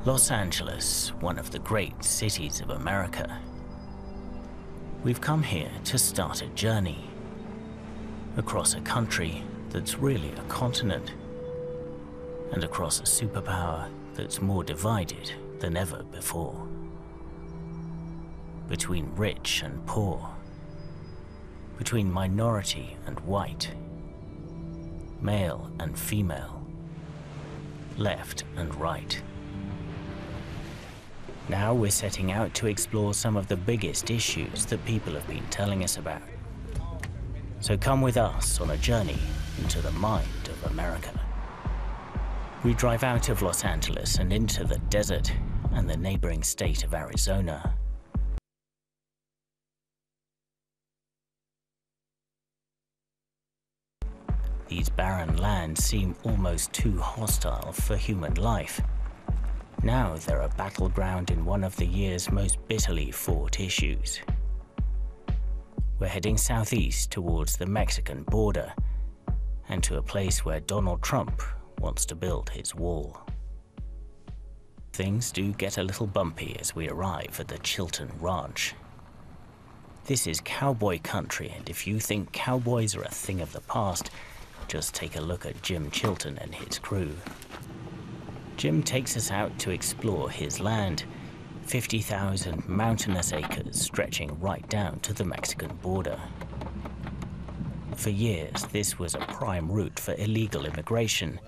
Los Angeles, one of the great cities of America. We've come here to start a journey across a country that's really a continent, and across a superpower that's more divided than ever before. Between rich and poor, between minority and white, male and female, left and right. Now we're setting out to explore some of the biggest issues that people have been telling us about. So come with us on a journey into the mind of America. We drive out of Los Angeles and into the desert and the neighboring state of Arizona. These barren lands seem almost too hostile for human life. Now they're a battleground in one of the year's most bitterly fought issues. We're heading southeast towards the Mexican border and to a place where Donald Trump wants to build his wall. Things do get a little bumpy as we arrive at the Chilton Ranch. This is cowboy country, and if you think cowboys are a thing of the past, just take a look at Jim Chilton and his crew. Jim takes us out to explore his land, 50,000 mountainous acres stretching right down to the Mexican border. For years, this was a prime route for illegal immigration.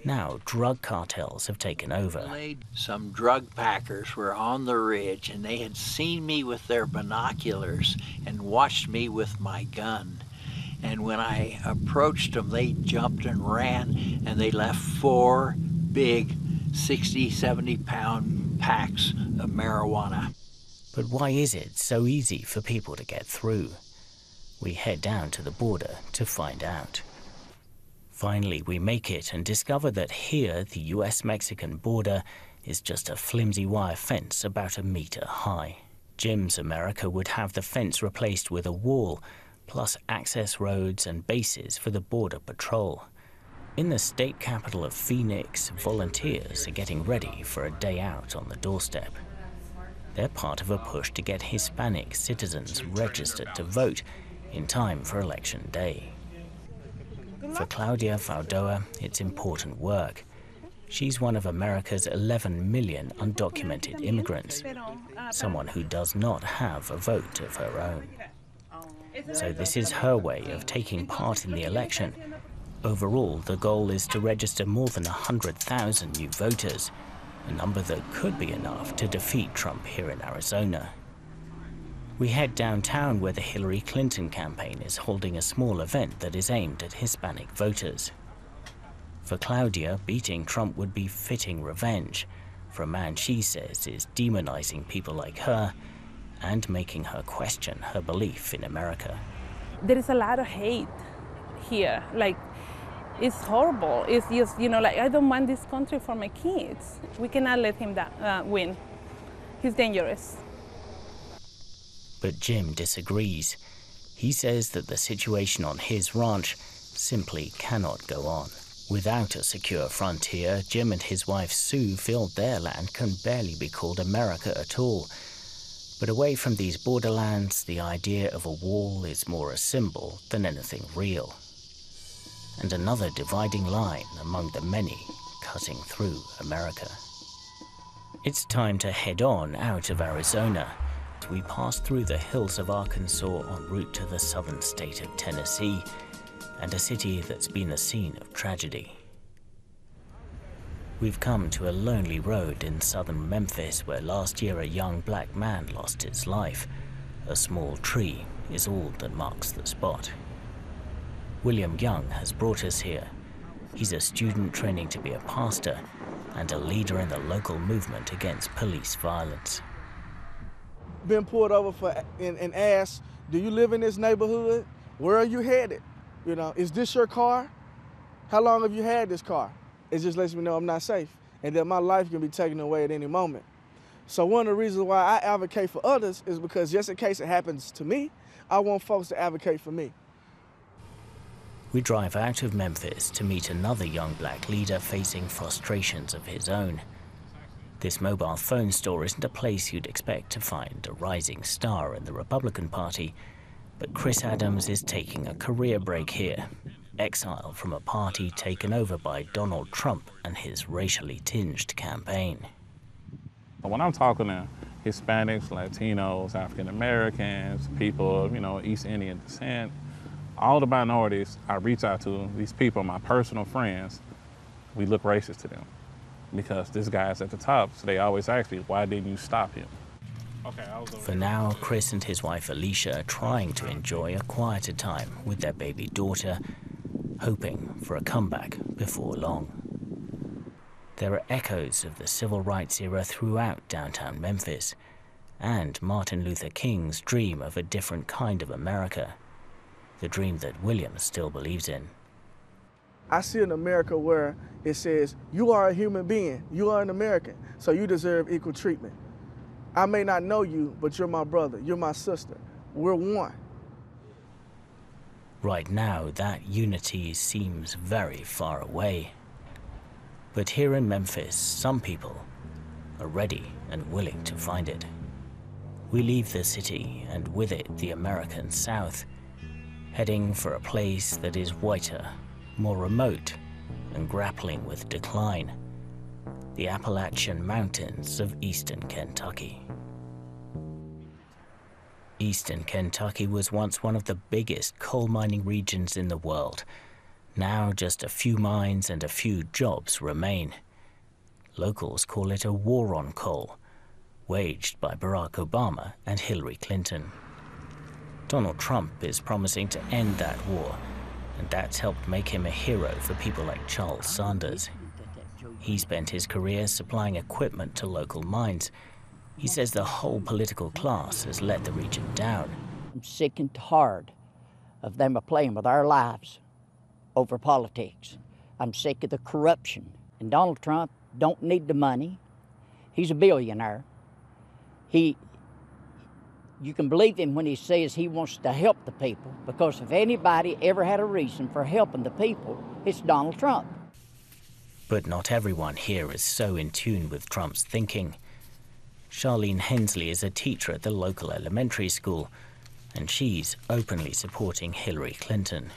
Now, drug cartels have taken over. Some drug packers were on the ridge, and they had seen me with their binoculars and watched me with my gun. And when I approached them, they jumped and ran, and they left 4 big 60, 70-pound packs of marijuana. But why is it so easy for people to get through? We head down to the border to find out. Finally, we make it and discover that here the US-Mexican border is just a flimsy wire fence about 1 meter high. Jim's America would have the fence replaced with a wall, plus access roads and bases for the Border Patrol. In the state capital of Phoenix, volunteers are getting ready for a day out on the doorstep. They're part of a push to get Hispanic citizens registered to vote in time for Election Day. For Claudia Faldoa, it's important work. She's one of America's 11 million undocumented immigrants, someone who does not have a vote of her own. So this is her way of taking part in the election. Overall, the goal is to register more than 100,000 new voters, a number that could be enough to defeat Trump here in Arizona. We head downtown where the Hillary Clinton campaign is holding a small event that is aimed at Hispanic voters. For Claudia, beating Trump would be fitting revenge for a man she says is demonizing people like her and making her question her belief in America. There is a lot of hate here. Like, it's horrible. It's just, like, I don't want this country for my kids. We cannot let him win. He's dangerous. But Jim disagrees. He says that the situation on his ranch simply cannot go on. Without a secure frontier, Jim and his wife Sue feel their land can barely be called America at all. But away from these borderlands, the idea of a wall is more a symbol than anything real. And another dividing line among the many cutting through America. It's time to head on out of Arizona. We pass through the hills of Arkansas en route to the southern state of Tennessee, and a city that's been the scene of tragedy. We've come to a lonely road in southern Memphis where last year a young black man lost his life. A small tree is all that marks the spot. William Young has brought us here. He's a student training to be a pastor and a leader in the local movement against police violence. Been pulled over and asked, do you live in this neighborhood? Where are you headed? Is this your car? How long have you had this car? It just lets me know I'm not safe and that my life can be taken away at any moment. So one of the reasons why I advocate for others is because just in case it happens to me, I want folks to advocate for me. We drive out of Memphis to meet another young black leader facing frustrations of his own. This mobile phone store isn't a place you'd expect to find a rising star in the Republican Party, but Chris Adams is taking a career break here, exiled from a party taken over by Donald Trump and his racially tinged campaign. When I'm talking to Hispanics, Latinos, African Americans, people of, East Indian descent, all the minorities I reach out to, these people, my personal friends, we look racist to them because this guy's at the top. So they always ask me, why didn't you stop him? For now, Chris and his wife Alicia are trying to enjoy a quieter time with their baby daughter, hoping for a comeback before long. There are echoes of the civil rights era throughout downtown Memphis, and Martin Luther King's dream of a different kind of America, the dream that William still believes in. I see an America where it says, you are a human being, you are an American, so you deserve equal treatment. I may not know you, but you're my brother, you're my sister, we're one. Right now, that unity seems very far away. But here in Memphis, some people are ready and willing to find it. We leave the city, and with it the American South, heading for a place that is whiter, more remote, and grappling with decline: the Appalachian Mountains of eastern Kentucky. Eastern Kentucky was once one of the biggest coal mining regions in the world. Now just a few mines and a few jobs remain. Locals call it a war on coal, waged by Barack Obama and Hillary Clinton. Donald Trump is promising to end that war, and that's helped make him a hero for people like Charles Sanders. He spent his career supplying equipment to local mines. He says the whole political class has let the region down. I'm sick and tired of them playing with our lives over politics. I'm sick of the corruption. And Donald Trump don't need the money. He's a billionaire. You can believe him when he says he wants to help the people, because if anybody ever had a reason for helping the people, it's Donald Trump. But not everyone here is so in tune with Trump's thinking. Charlene Hensley is a teacher at the local elementary school, and she's openly supporting Hillary Clinton.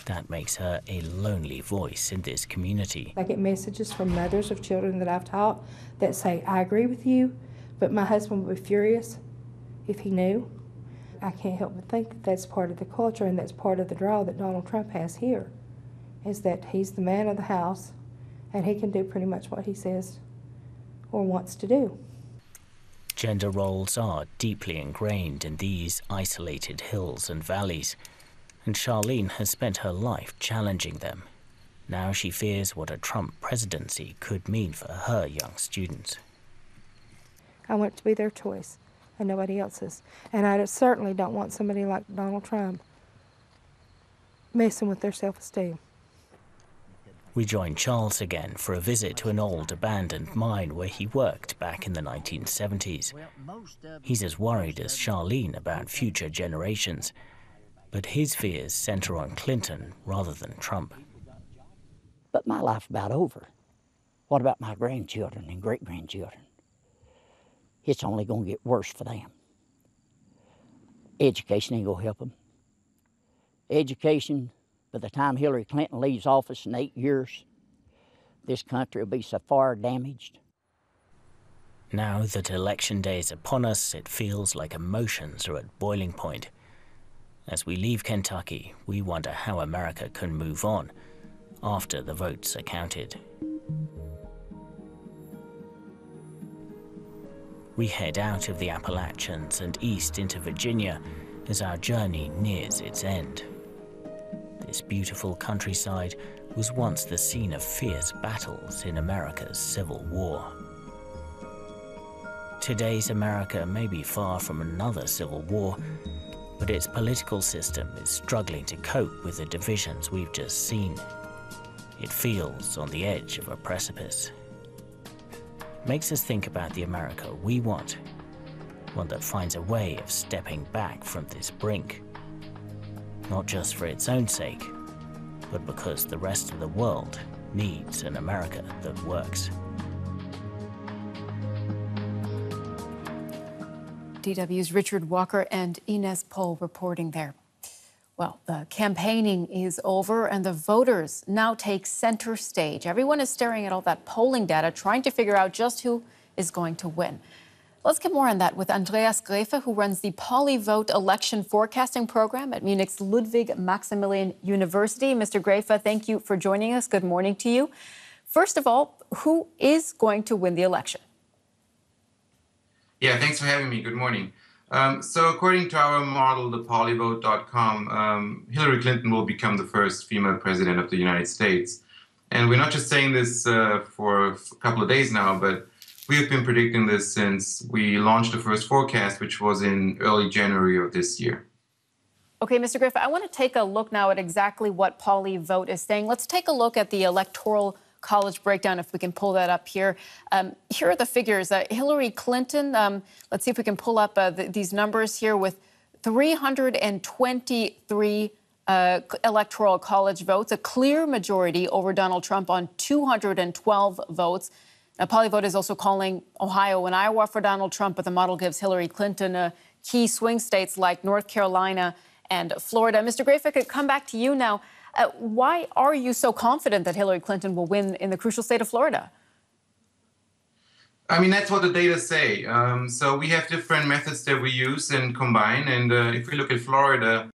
That makes her a lonely voice in this community. I get messages from mothers of children that I've taught that say, I agree with you, but my husband would be furious if he knew. I can't help but think that that's part of the culture and that's part of the draw that Donald Trump has here, is that he's the man of the house and he can do pretty much what he says or wants to do. Gender roles are deeply ingrained in these isolated hills and valleys, and Charlene has spent her life challenging them. Now she fears what a Trump presidency could mean for her young students. I want it to be their choice and nobody else's. And I certainly don't want somebody like Donald Trump messing with their self-esteem. We join Charles again for a visit to an old abandoned mine where he worked back in the 1970s. He's as worried as Charlene about future generations, but his fears center on Clinton rather than Trump. But my life's about over. What about my grandchildren and great-grandchildren? It's only going to get worse for them. Education ain't going to help them. Education, by the time Hillary Clinton leaves office in 8 years, this country will be so far damaged. Now that election day is upon us, it feels like emotions are at boiling point. As we leave Kentucky, we wonder how America can move on after the votes are counted. We head out of the Appalachians and east into Virginia as our journey nears its end. This beautiful countryside was once the scene of fierce battles in America's Civil War. Today's America may be far from another civil war, but its political system is struggling to cope with the divisions we've just seen. It feels on the edge of a precipice. Makes us think about the America we want, one that finds a way of stepping back from this brink, not just for its own sake, but because the rest of the world needs an America that works. DW's Richard Walker and Ines Pohl reporting there. Well, the campaigning is over and the voters now take center stage. Everyone is staring at all that polling data, trying to figure out just who is going to win. Let's get more on that with Andreas Grefe, who runs the Polyvote election forecasting program at Munich's Ludwig Maximilian University. Mr. Grefe, thank you for joining us. Good morning to you. First of all, who is going to win the election? Yeah, thanks for having me. Good morning. So according to our model, the polyvote.com, Hillary Clinton will become the first female president of the United States. And we're not just saying this for a couple of days now, but we have been predicting this since we launched the first forecast, which was in early January of this year. Okay, Mr. Grefe, I want to take a look now at exactly what Polyvote is saying. Let's take a look at the Electoral College breakdown, if we can pull that up here. Here are the figures. Hillary Clinton, let's see if we can pull up these numbers here, with 323 Electoral College votes, a clear majority over Donald Trump on 212 votes. Now, Polyvote is also calling Ohio and Iowa for Donald Trump, but the model gives Hillary Clinton key swing states like North Carolina and Florida. Mr. Grefe, I could come back to you now. Why are you so confident that Hillary Clinton will win in the crucial state of Florida? I mean, that's what the data say. So we have different methods that we use and combine. And if we look at Florida,